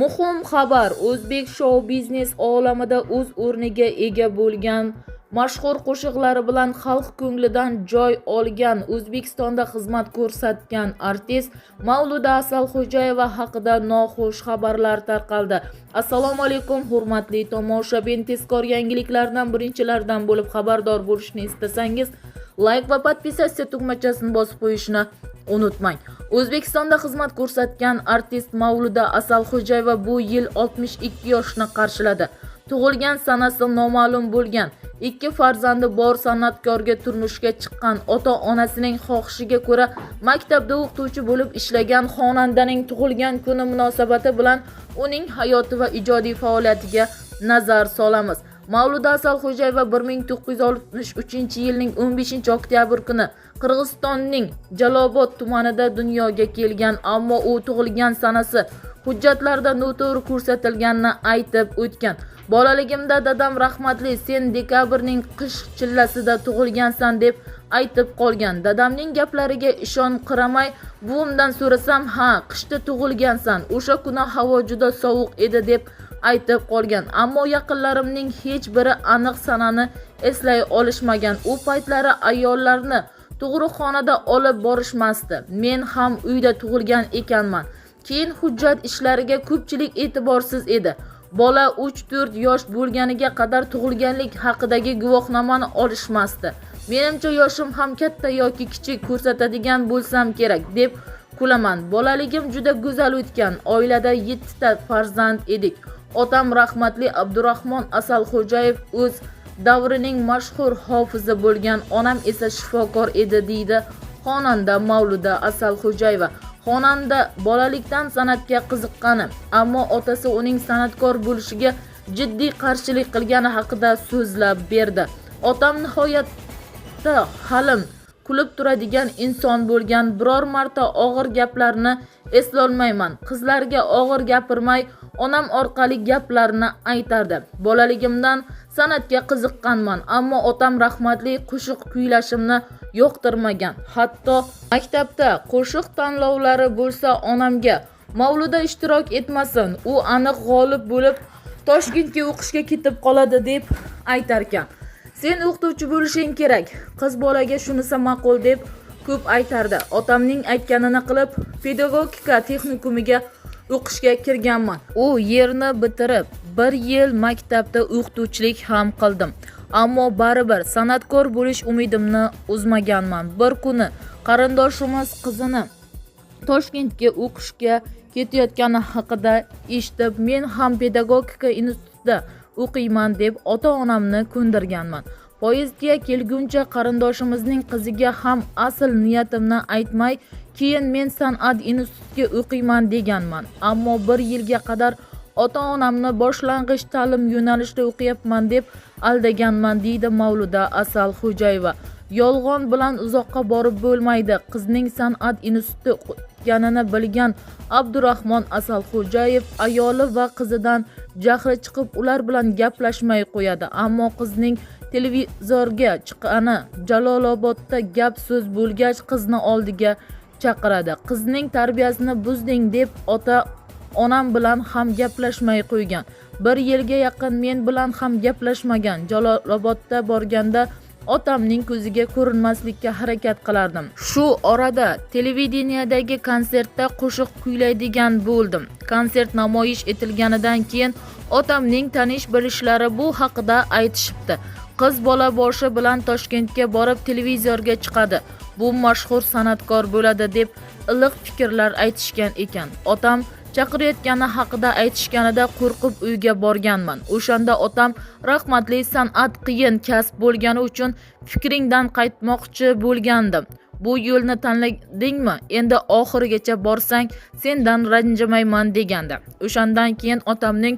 Muhim xabar: o'zbek shou-biznes olamida o'z o'rniga ega bo'lgan, mashhur qo'shiqlari bilan xalq ko'nglidan joy olgan, O'zbekistonda xizmat ko'rsatgan artist Mavluda Asalxo'jayeva haqida noxush xabarlar tarqaldi. Assalomu alaykum hurmatli tomoshabin, tezkor yangiliklardan birinchilardan bo'lib xabardor bo'lishni istasangiz, like va podpisatsiya tugmachasini bosib qo'yishni unutmang. O'zbekistonda xizmat ko'rsatgan artist Mavluda Asalxo'jayeva bu yil 62 yoshni qarshiladi. Tug'ilgan sanasi noma'lum bo'lgan, 2 farzandi bor san'atkorga turmushga chiqqan, ota-onasining xohishiga ko'ra maktabda o'qituvchi bo'lib ishlagan xonandaning tug'ilgan kuni munosabati bilan uning hayoti va ijodiy faoliyatiga nazar solamiz. Mavluda Asalxo'jayeva 1963-yilning 15-oktyabr kuni Qirg'izistonning Jalobod tumanida dunyoga kelgan, ammo u tug'ilgan sanasi hujjatlarda noto'g'ri ko'rsatilganini aytib o'tgan. Bolaligimda dadam rahmatli sen dekabrning qish chillasida tug'ilgansan deb aytib qolgan. Dadamning gaplariga ishonqiramay buvimdan so'rasam, ha, qishda tug'ilgansan, o'sha kuni havo juda sovuq edi deb aytib qolgan. Ammo yaqinlarimning hech biri aniq sanani eslay olishmagan. U paytlari ayollarni tug'ruqxonada olib borishmasdi. Men ham uyda tug'ilgan ekanman. Keyin hujjat ishlariga ko'pchilik e'tiborsiz edi. Bola 3-4 yosh bo'lganiga qadar tug'ilganlik haqidagi guvohnomani olishmasdi. Menimcha yoshim ham katta yoki kichik ko'rsatadigan bo'lsam kerak deb kulaman. Bolaligim juda go'zal o'tgan. Oilada 7 ta farzand edik. Otam rahmatli Abdurahmon Asalxo'jayev o'z davrining mashhur hofizi bo'lgan, onam esa shifokor edi, deydi xonanda Mavluda Asalxo'jayeva. Xonanda bolalikdan san'atga qiziqqani, ammo otasi uning san'atkor bo'lishiga jiddiy qarshilik qilgani haqida so'zlab berdi. Otam nihoyatda halim, kulib turadigan inson bo'lgan, biror marta og'ir gaplarni eslolmayman. Qizlarga og'ir gapirmay, onam orqali gaplarni aytardi. Bolaligimdan san'atga qiziqqanman, ammo otam rahmatli qo'shiq kuylashimni yoqtirmagan. Hatto maktabda qo'shiq tanlovlari bo'lsa onamga Mavluda ishtirok etmasin, u aniq g'olib bo'lib Toshkentga o'qishga ketib qoladi deb aytarkan. Sen o'qituvchi bo'lishing kerak, qiz bolaga shunisi ma'qul deb ko'p aytardi. Otamning aytganini qilib pedagogika texnikumiga o'qishga kirganman. U yerni bitirib 1 yil maktabda o'qituvchilik ham qildim. Ammo baribir san'atkor bo'lish umidimni uzmaganman. Bir kuni qarindoshimiz qizini Toshkentga o'qishga ketayotgani haqida eshitib, men ham pedagogika institutida o'qiyman deb ota-onamni ko'ndirganman. Poyezdga kelguncha qarindoshimizning qiziga ham asl niyatimni aytmay, keyin men san'at institutiga o'qiyman deganman. Ammo 1 yilga qadar ota-onamni boshlang'ich ta'lim yo'nalishida o'qiyapman deb aldaganman, deydi Mavluda Asalxo'jayeva. Yolg'on bilan uzoqqa borib bo'lmaydi. Qizning san'at institutida o'qiyotganini bilgan Abdurahmon Asalxo'jayev ayoli va qizidan jahli chiqib ular bilan gaplashmay qo'yadi. Ammo qizning televizorga chiqqani Jalolobodda gap so'z bo'lgach qizni oldiga chaqiradi. Qizning tarbiyasini buzding deb onam bilan ham gaplashmay qo'ygan. 1 yilga yaqin men bilan ham gaplashmagan. Jalolobodda borganda otamning ko'ziga ko'rinmaslikka harakat qilardim. Shu orada televideniyadagi konsertda qo'shiq kuylaydigan bo'ldim. Konsert namoyish etilganidan keyin otamning tanish bilishlari bu haqida aytishibdi. Qiz bola boshi bilan Toshkentga borib televizorga chiqadi. Bu mashhur san'atkor bo'ladi deb iliq fikrlar aytishgan ekan. Otam chaqirayotgani haqida aytishganida qo'rqib uyga borganman. O'shanda otam rahmatli san'at qiyin kasb bo'lgani uchun fikringdan qaytmoqchi bo'lgandim. Bu yo'lni tanladingmi? Endi oxirigacha borsang sendan ranjimayman degandi. O'shandan keyin otamning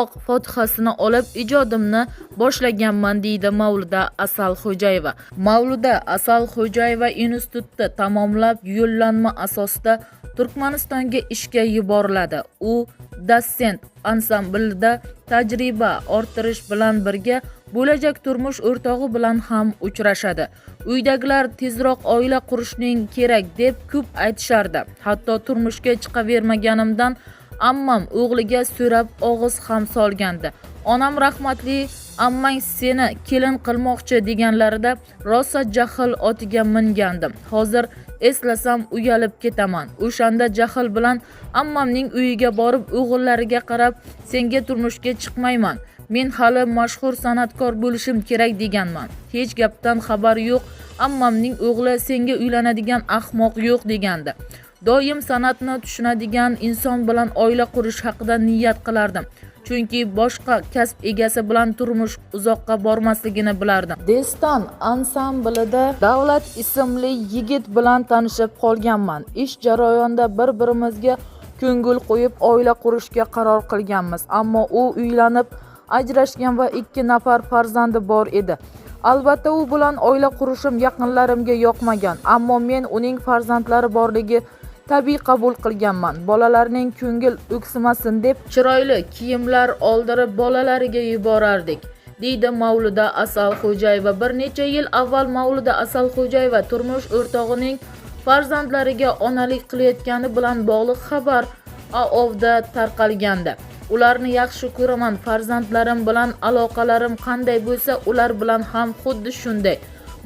oq fotihasini olib ijodimni boshlaganman, deydi Mavluda Asalxo'jayeva. Mavluda Asalxo'jayeva institutni tamomlab yo'llanma asosida Turkmanistonga ishga yuboriladi. U Dassent ansamblida tajriba orttirish bilan birga bo'lajak turmush o'rtog'i bilan ham uchrashadi. Uydagilar tezroq oila qurishning kerak deb ko'p aytishardi. Hatto turmushga chiqavermaganimdan Ammam o'g'liga so'rab og'iz ham solgandi. Onam rahmatli ammang seni kelin qilmoqchi deganlarida rosa jahl otiga mingandim. Hozir eslasam uyalib ketaman. O'shanda jahl bilan ammamning uyiga borib o'g'illariga qarab, senga turmushga chiqmayman. Men hali mashhur san'atkor bo'lishim kerak deganman. Hech gapdan xabar yo'q. Ammamning o'g'li senga uylanadigan ahmoq yo'q degandi. Doim san'atni tushunadigan inson bilan oila qurish haqida niyat qilardim. Chunki boshqa kasb egasi bilan turmush uzoqqa bormasligini bilardim. Destan ansamblida Davlat ismli yigit bilan tanishib qolganman. Ish jarayonida bir-birimizga ko'ngil qo'yib oila qurishga qaror qilganmiz. Ammo u uylanib, ajrashgan va 2 nafar farzandi bor edi. Albatta u bilan oila qurishim yaqinlarimga yoqmagan, ammo men uning farzandlari borligi tabiiy qabul qilganman. Bolalarning ko'ngil o'ksimasin deb chiroyli kiyimlar oldirib bolalariga yuborardik, deydi Mavluda Asalxo'jayeva. Bir necha yil avval Mavluda Asalxo'jayeva turmush o'rtog'ining farzandlariga onalik qilayotgani bilan bog'liq xabar AOVda tarqalgandi. Ularni yaxshi ko'raman, farzandlarim bilan aloqalarim qanday bo'lsa, ular bilan ham xuddi shunday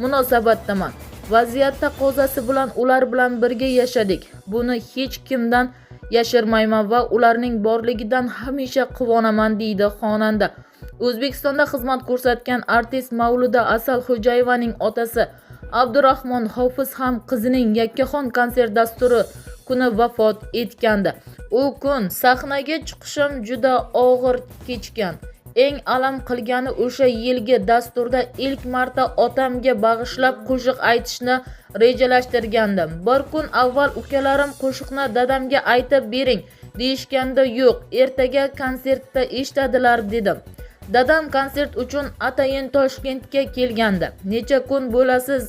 munosabatdaman. Vaziyat taqozosi bilan ular bilan birga yashadik. Buni hech kimdan yashirmayman va ularning borligidan hamisha quvonaman, deydi xonanda. O'zbekistonda xizmat ko'rsatgan artist Mavluda Asalxo'jayevaning otasi Abdurahmon Hofiz ham qizining yakkaxon konsert dasturi kuni vafot etgandi. U kun sahnaga chiqishim juda og'ir kechgan. Eng alam qilgani o'sha yilgi dasturda ilk marta otamga bag'ishlab qo'shiq aytishni rejalashtirgandim. Bir kun avval ukalarim qo'shiqni dadamga aytib bering deyishganda yo'q, ertaga konsertda eshitadilar dedim. Dadam konsert uchun atayin Toshkentga kelgandi. Necha kun bo'lasiz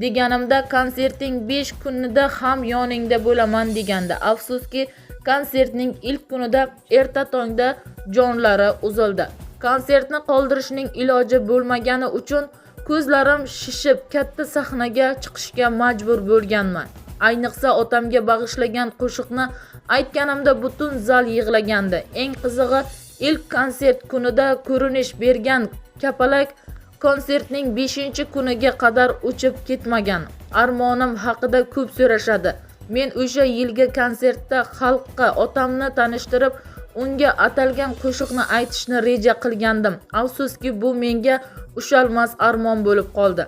deganimda konsertning 5 kunida ham yoningda bo'laman degandi. Afsuski konsertning ilk kunida erta tongda jonlari uzildi. Konsertni qoldirishning iloji bo'lmagani uchun ko'zlarim shishib katta sahnaga chiqishga majbur bo'lganman. Ayniqsa otamga bag'ishlagan qo'shiqni aytganimda butun zal yig'lagandi. Eng qizig'i, ilk konsert kunida ko'rinish bergan kapalak konsertning 5-kuniga qadar uchib ketmagan. Armonim haqida ko'p so'rashadi. Men o'sha yilgi konsertda xalqqa otamni tanishtirib, unga atalgan qo'shiqni aytishni reja qilgandim. Afsuski bu menga ushalmas armon bo'lib qoldi.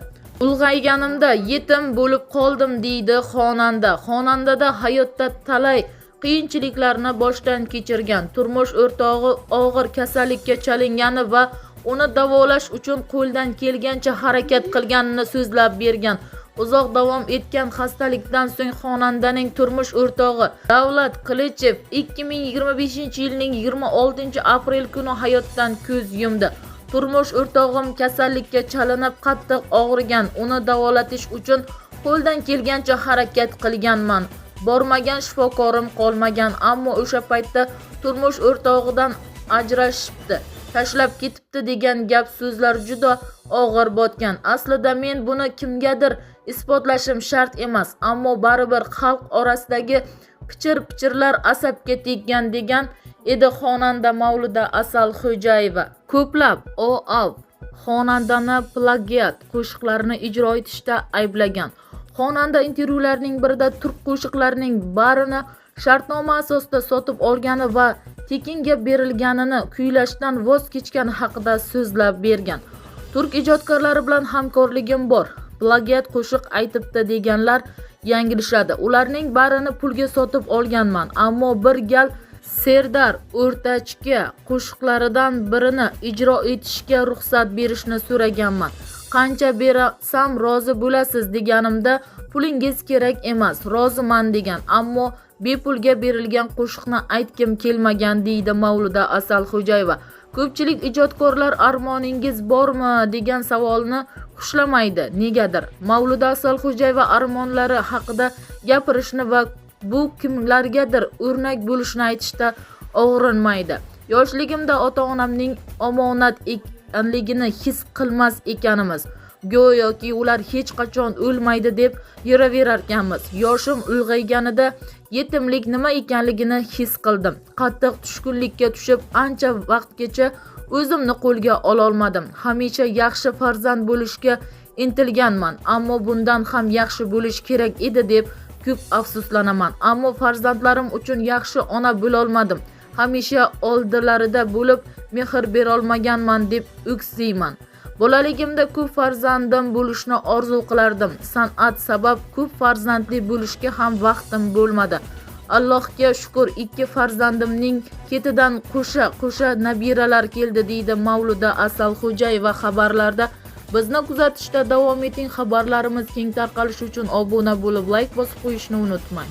Ulg'ayganimda yetim bo'lib qoldim, deydi xonanda. Xonandada hayotda talay qiyinchiliklarni boshdan kechirgan, turmush o'rtog'i og'ir kasallikka chalingani va uni davolash uchun qo'ldan kelgancha harakat qilganini so'zlab bergan. Uzoq davom etgan xastalikdan so'ng xonandaning turmush o'rtog'i Davlat Qilichev 2025-yilning 26-aprel kuni hayotdan ko'z yumdi. Turmush o'rtog'im kasallikka chalinib qattiq og'rigan. Uni davolatish uchun qo'ldan kelgancha harakat qilganman. Bormagan shifokorim qolmagan, ammo o'sha paytda turmush o'rtog'idan ajrashibdi, tashlab ketibdi degan gap so'zlar juda og'ir botgan. Aslida men buni kimgadir isbotlashim shart emas, ammo baribir xalq orasidagi pichir-pichirlar asabga teggan degan edi xonanda Mavluda Asalxo'jayeva. Ko'plab OAV xonandani plagiat qo'shiqlarini ijro etishda ayblagan. Xonanda intervyularining birida turk qo'shiqlarining barini shartnoma asosida sotib olgani va tekinga berilganini kuylashdan voz kechgani haqida so'zlab bergan. Turk ijodkorlari bilan hamkorligim bor. Plagiat qo'shiq aytibdi deganlar yanglishadi. Ularning barini pulga sotib olganman, ammo bir gal Serdar O'rtachga qo'shiqlaridan birini ijro etishga ruxsat berishni so'raganman. Qancha bersam rozi bo'lasiz deganimda pulingiz kerak emas, roziman degan, ammo bepulga berilgan qo'shiqni aytgim kelmagan, deydi Mavluda Asalxo'jayeva. Ko'pchilik ijodkorlar armoningiz bormi degan savolni xushlamaydi. Negadir Mavluda Asalxo'jayeva armonlari haqida gapirishni va bu kimlargadir o'rnak bo'lishni aytishda og'rinmaydi. Yoshligimda ota-onamning omonat ekanligini his qilmas ekanimiz. go'yoki ular hech qachon o'lmaydi deb yuraverarkanmiz. Yoshim ulg'ayganida yetimlik nima ekanligini his qildim. Qattiq tushkunlikka tushib ancha vaqtgacha o'zimni qo'lga ololmadim. Hamisha yaxshi farzand bo'lishga intilganman, ammo bundan ham yaxshi bo'lish kerak edi deb ko'p afsuslanaman. Ammo farzandlarim uchun yaxshi ona bo'lolmadim. Hamisha oldilarida bo'lib mehr berolmaganman deb o'ksiyman. Bolaligimda ko'p farzandim bo'lishni orzu qilardim. San'at sabab ko'p farzandli bo'lishga ham vaqtim bo'lmadi. Allohga shukr, 2 farzandimning ketidan qo'sha nabiralar keldi, deydi Mavluda Asalxo'jayeva xabarlarda. Bizni kuzatishda davom eting. Xabarlarimiz keng tarqalishi uchun obuna bo'lib, like bosib qo'yishni unutmang.